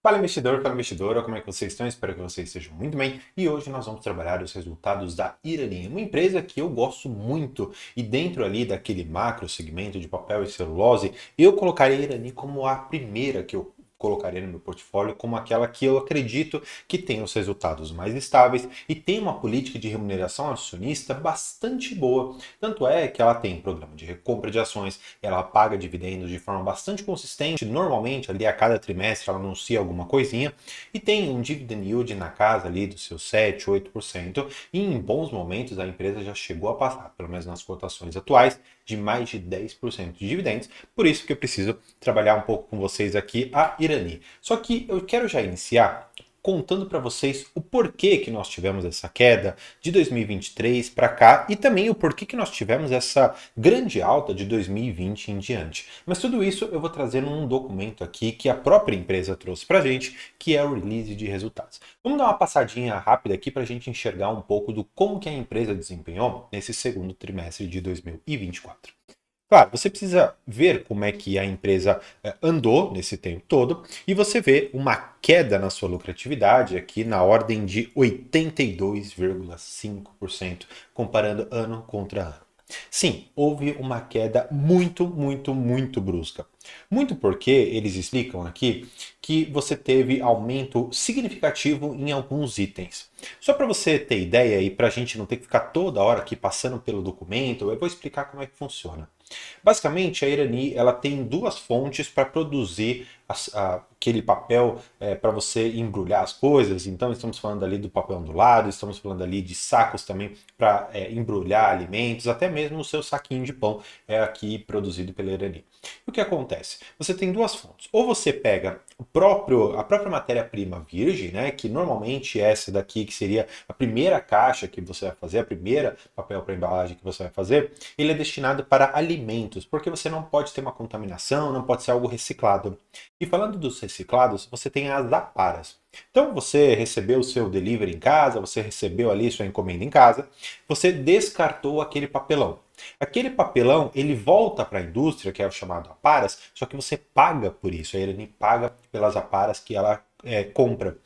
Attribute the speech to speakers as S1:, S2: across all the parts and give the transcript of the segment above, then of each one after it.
S1: Fala investidor, fala investidora, como é que vocês estão? Espero que vocês estejam muito bem. E hoje nós vamos trabalhar os resultados da Irani, uma empresa que eu gosto muito. E dentro ali daquele macro segmento de papel e celulose, eu colocaria a Irani como a primeira que eu colocaria no meu portfólio, como aquela que eu acredito que tem os resultados mais estáveis e tem uma política de remuneração acionista bastante boa. Tanto é que ela tem programa de recompra de ações, ela paga dividendos de forma bastante consistente. Normalmente, ali a cada trimestre, ela anuncia alguma coisinha e tem um dividend yield na casa ali dos seus 7, 8%. E em bons momentos, a empresa já chegou a passar, pelo menos nas cotações atuais, de mais de 10% de dividendos. Por isso que eu preciso trabalhar um pouco com vocês aqui a Irani. Só que eu quero já iniciar contando para vocês o porquê que nós tivemos essa queda de 2023 para cá e também o porquê que nós tivemos essa grande alta de 2020 em diante. Mas tudo isso eu vou trazer num documento aqui que a própria empresa trouxe para a gente, que é o release de resultados. Vamos dar uma passadinha rápida aqui para a gente enxergar um pouco do como que a empresa desempenhou nesse segundo trimestre de 2024. Claro, você precisa ver como é que a empresa andou nesse tempo todo e você vê uma queda na sua lucratividade aqui na ordem de 82,5%, comparando ano contra ano. Sim, houve uma queda muito brusca. Muito porque eles explicam aqui que você teve aumento significativo em alguns itens. Só para você ter ideia e para a gente não ter que ficar toda hora aqui passando pelo documento, eu vou explicar como é que funciona. Basicamente, a Irani ela tem duas fontes para produzir aquele papel para você embrulhar as coisas. Então, estamos falando ali do papel ondulado, estamos falando ali de sacos também para embrulhar alimentos, até mesmo o seu saquinho de pão é aqui produzido pela Irani. E o que acontece? Você tem duas fontes. Ou você pega a própria matéria-prima virgem, né, que normalmente é essa daqui, que seria a primeira caixa que você vai fazer, a primeira papel para embalagem que você vai fazer, ele é destinado para alimentos, porque você não pode ter uma contaminação, não pode ser algo reciclado. E falando dos reciclados, você tem as aparas. Então você recebeu o seu delivery em casa, você recebeu ali sua encomenda em casa, você descartou aquele papelão. Aquele papelão ele volta para a indústria, que é o chamado aparas, só que você paga por isso, a Irani paga pelas aparas que ela compra.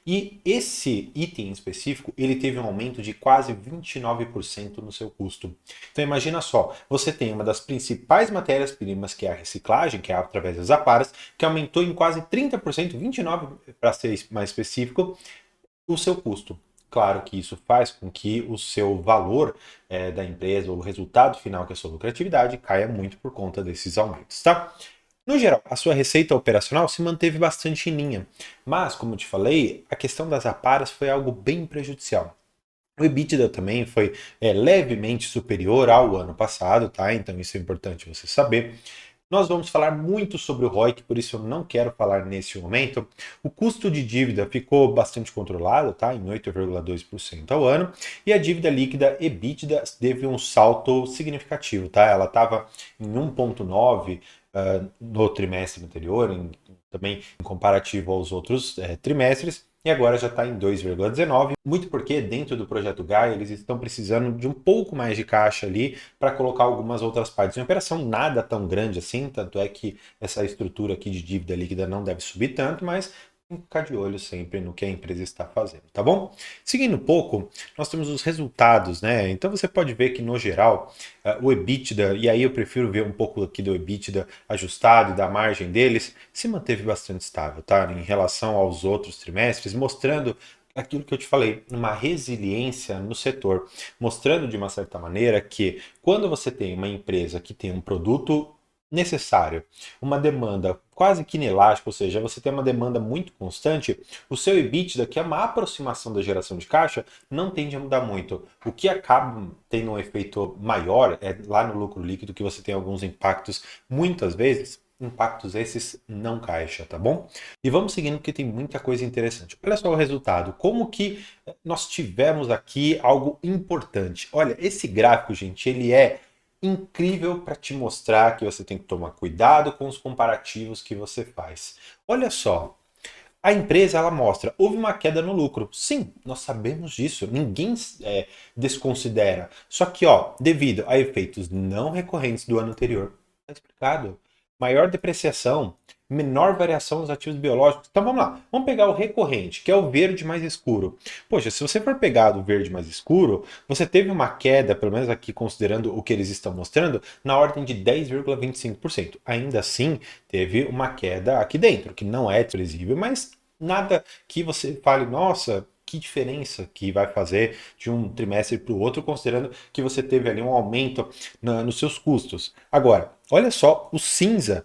S1: E esse item em específico, ele teve um aumento de quase 29% no seu custo. Então imagina só, você tem uma das principais matérias-primas, que é a reciclagem, que é através das aparas, que aumentou em quase 30%, 29% para ser mais específico, o seu custo. Claro que isso faz com que o seu valor da empresa, ou o resultado final, que é a sua lucratividade, caia muito por conta desses aumentos, tá? No geral, a sua receita operacional se manteve bastante em linha, mas, como eu te falei, a questão das aparas foi algo bem prejudicial. O EBITDA também foi levemente superior ao ano passado, tá? Então isso é importante você saber. Nós vamos falar muito sobre o ROIC, por isso eu não quero falar nesse momento. O custo de dívida ficou bastante controlado, tá? Em 8,2% ao ano. E a dívida líquida EBITDA teve um salto significativo, tá? Ela estava em 1,9 no trimestre anterior, também em comparativo aos outros trimestres, e agora já está em 2,19, muito porque dentro do projeto Gaia eles estão precisando de um pouco mais de caixa ali para colocar algumas outras partes. Uma operação nada tão grande assim, tanto é que essa estrutura aqui de dívida líquida não deve subir tanto, mas tem que ficar de olho sempre no que a empresa está fazendo, tá bom? Seguindo um pouco, nós temos os resultados, né? Então você pode ver que no geral o EBITDA, e aí eu prefiro ver um pouco aqui do EBITDA ajustado e da margem deles, se manteve bastante estável, tá? Em relação aos outros trimestres, mostrando aquilo que eu te falei, uma resiliência no setor, mostrando de uma certa maneira que quando você tem uma empresa que tem um produto necessário, uma demanda quase que inelástica, ou seja, você tem uma demanda muito constante, o seu EBITDA, que é uma aproximação da geração de caixa, não tende a mudar muito. O que acaba tendo um efeito maior é lá no lucro líquido, que você tem alguns impactos, muitas vezes, impactos esses não caixa, tá bom? E vamos seguindo porque tem muita coisa interessante. Olha só o resultado, como que nós tivemos aqui algo importante. Olha, esse gráfico, gente, ele é incrível para te mostrar que você tem que tomar cuidado com os comparativos que você faz. Olha só, a empresa ela mostra, houve uma queda no lucro. Sim, nós sabemos disso, ninguém desconsidera. Só que, ó, devido a efeitos não recorrentes do ano anterior, está explicado. Maior depreciação, menor variação nos ativos biológicos. Então vamos lá, vamos pegar o recorrente, que é o verde mais escuro. Poxa, se você for pegar do verde mais escuro, você teve uma queda, pelo menos aqui considerando o que eles estão mostrando, na ordem de 10,25%. Ainda assim, teve uma queda aqui dentro, que não é desprezível, mas nada que você fale, nossa, que diferença que vai fazer de um trimestre para o outro, considerando que você teve ali um aumento nos seus custos. Agora, olha só o cinza,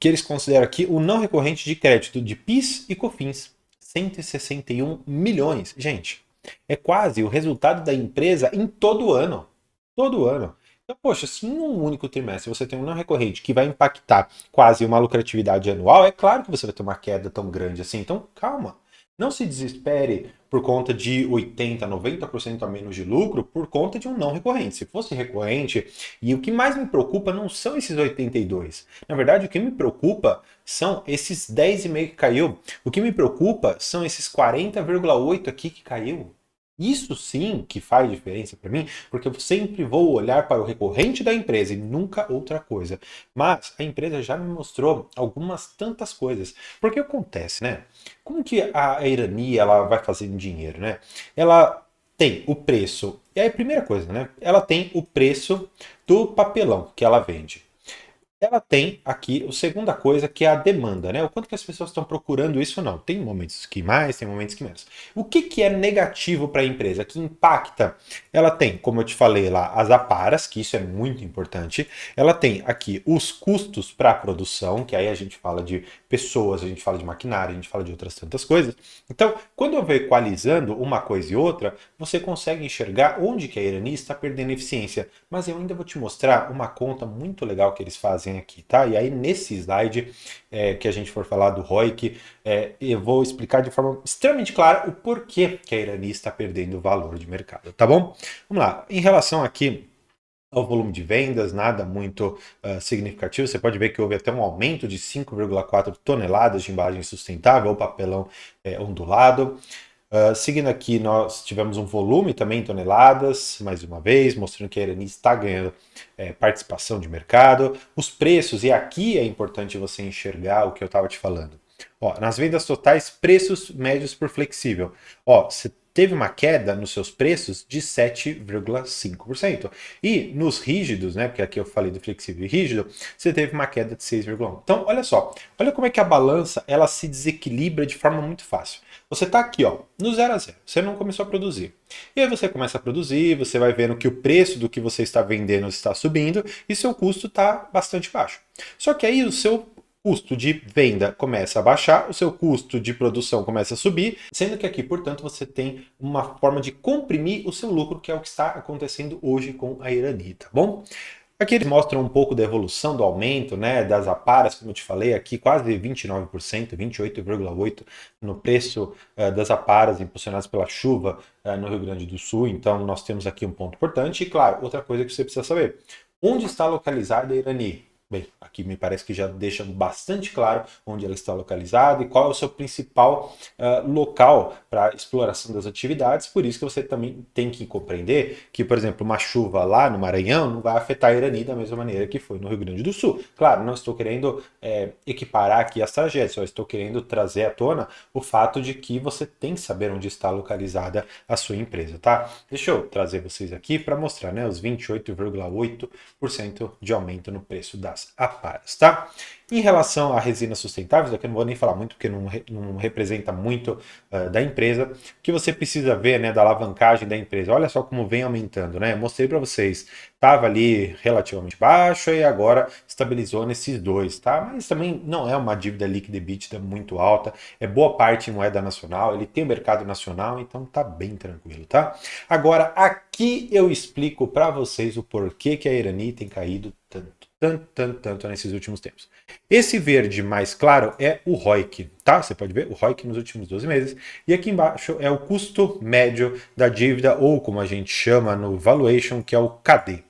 S1: que eles consideram aqui o não recorrente de crédito de PIS e COFINS. 161 milhões. Gente, é quase o resultado da empresa em todo ano. Todo ano. Então, poxa, se em um único trimestre você tem um não recorrente que vai impactar quase uma lucratividade anual, é claro que você vai ter uma queda tão grande assim. Então, calma. Não se desespere por conta de 80, 90% a menos de lucro por conta de um não recorrente. Se fosse recorrente, e o que mais me preocupa não são esses 82. Na verdade, o que me preocupa são esses 10,5 que caiu. O que me preocupa são esses 40,8 aqui que caiu. Isso sim que faz diferença para mim, porque eu sempre vou olhar para o recorrente da empresa e nunca outra coisa. Mas a empresa já me mostrou algumas tantas coisas. Porque acontece, né? Como que a Irani ela vai fazendo dinheiro, né? Ela tem o preço, e aí a primeira coisa, né? Ela tem o preço do papelão que ela vende. Ela tem aqui a segunda coisa, que é a demanda, né? O quanto que as pessoas estão procurando isso ou não. Tem momentos que mais, tem momentos que menos. O que, que é negativo para a empresa, que impacta? Ela tem, como eu te falei lá, as aparas, que isso é muito importante. Ela tem aqui os custos para a produção, que aí a gente fala de pessoas, a gente fala de maquinário, a gente fala de outras tantas coisas. Então, quando eu vou equalizando uma coisa e outra, você consegue enxergar onde que a Irani está perdendo eficiência. Mas eu ainda vou te mostrar uma conta muito legal que eles fazem aqui, tá? E aí nesse slide que a gente for falar do ROIC, eu vou explicar de forma extremamente clara o porquê que a Irani está perdendo valor de mercado, tá bom? Vamos lá, em relação aqui ao volume de vendas, nada muito significativo. Você pode ver que houve até um aumento de 5,4 toneladas de embalagem sustentável ou papelão ondulado. Seguindo aqui, nós tivemos um volume também em toneladas, mais uma vez, mostrando que a Irani está ganhando participação de mercado. Os preços, e aqui é importante você enxergar o que eu estava te falando. Ó, nas vendas totais, preços médios por flexível. Ó, você teve uma queda nos seus preços de 7,5%. E nos rígidos, né, porque aqui eu falei do flexível e rígido, você teve uma queda de 6,1%. Então, olha só, olha como é que a balança ela se desequilibra de forma muito fácil. Você está aqui, ó, no 0 a 0, você não começou a produzir. E aí você começa a produzir, você vai vendo que o preço do que você está vendendo está subindo e seu custo está bastante baixo. Só que aí o seu custo de venda começa a baixar, o seu custo de produção começa a subir, sendo que aqui, portanto, você tem uma forma de comprimir o seu lucro, que é o que está acontecendo hoje com a Irani, tá bom? Aqui eles mostram um pouco da evolução do aumento, né, das aparas, como eu te falei, aqui quase 29%, 28,8% no preço das aparas impulsionadas pela chuva no Rio Grande do Sul. Então nós temos aqui um ponto importante. E claro, outra coisa que você precisa saber, onde está localizada a Irani? Bem, aqui me parece que já deixa bastante claro onde ela está localizada e qual é o seu principal local para exploração das atividades. Por isso que você também tem que compreender que, por exemplo, uma chuva lá no Maranhão não vai afetar a Irani da mesma maneira que foi no Rio Grande do Sul. Claro, não estou querendo equiparar aqui as tragédias, só estou querendo trazer à tona o fato de que você tem que saber onde está localizada a sua empresa, tá? Deixa eu trazer vocês aqui para mostrar, né, os 28,8% de aumento no preço das aparas, tá? Em relação a resinas sustentáveis, aqui eu não vou nem falar muito porque não representa muito da empresa. O que você precisa ver, né, da alavancagem da empresa, olha só como vem aumentando, né? Eu mostrei para vocês, estava ali relativamente baixo e agora estabilizou nesses dois, tá? Mas também não é uma dívida líquida EBITDA muito alta, é boa parte em moeda nacional, ele tem mercado nacional, então tá bem tranquilo, tá? Agora, aqui eu explico para vocês o porquê que a Irani tem caído tanto nesses últimos tempos. Esse verde mais claro é o ROIC, tá? Você pode ver o ROIC nos últimos 12 meses. E aqui embaixo é o custo médio da dívida, ou como a gente chama no valuation, que é o KD. O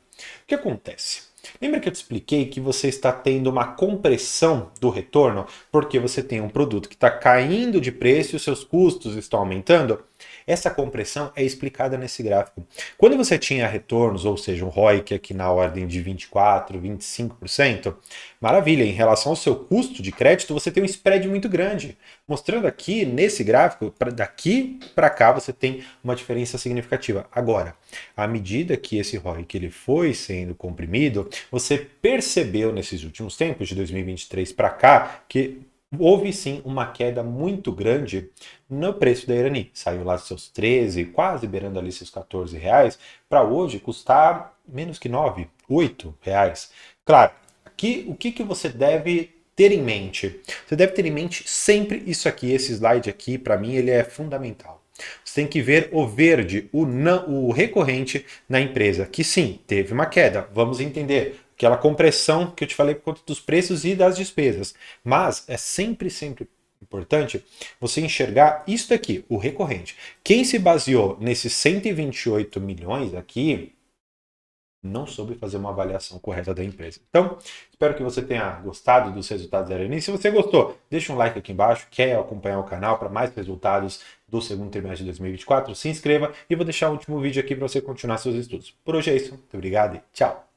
S1: que acontece? Lembra que eu te expliquei que você está tendo uma compressão do retorno porque você tem um produto que está caindo de preço e os seus custos estão aumentando? Essa compressão é explicada nesse gráfico. Quando você tinha retornos, ou seja, um ROIC aqui na ordem de 24%, 25%, maravilha, em relação ao seu custo de crédito, você tem um spread muito grande. Mostrando aqui, nesse gráfico, daqui para cá, você tem uma diferença significativa. Agora, à medida que esse ROIC ele foi sendo comprimido, você percebeu nesses últimos tempos, de 2023 para cá, que houve sim uma queda muito grande no preço da Irani. Saiu lá dos seus 13, quase beirando ali seus 14 reais, para hoje custar menos que 9, 8 reais. Claro, aqui o que você deve ter em mente? Você deve ter em mente sempre isso aqui, esse slide aqui, para mim ele é fundamental. Você tem que ver o verde, o recorrente na empresa, que sim, teve uma queda. Vamos entender aquela compressão que eu te falei por conta dos preços e das despesas. Mas é sempre, sempre importante você enxergar isso daqui, o recorrente. Quem se baseou nesses 128 milhões aqui, não soube fazer uma avaliação correta da empresa. Então, espero que você tenha gostado dos resultados da Irani. Se você gostou, deixa um like aqui embaixo. Quer acompanhar o canal para mais resultados do segundo trimestre de 2024? Se inscreva e vou deixar o último vídeo aqui para você continuar seus estudos. Por hoje é isso. Muito obrigado e tchau!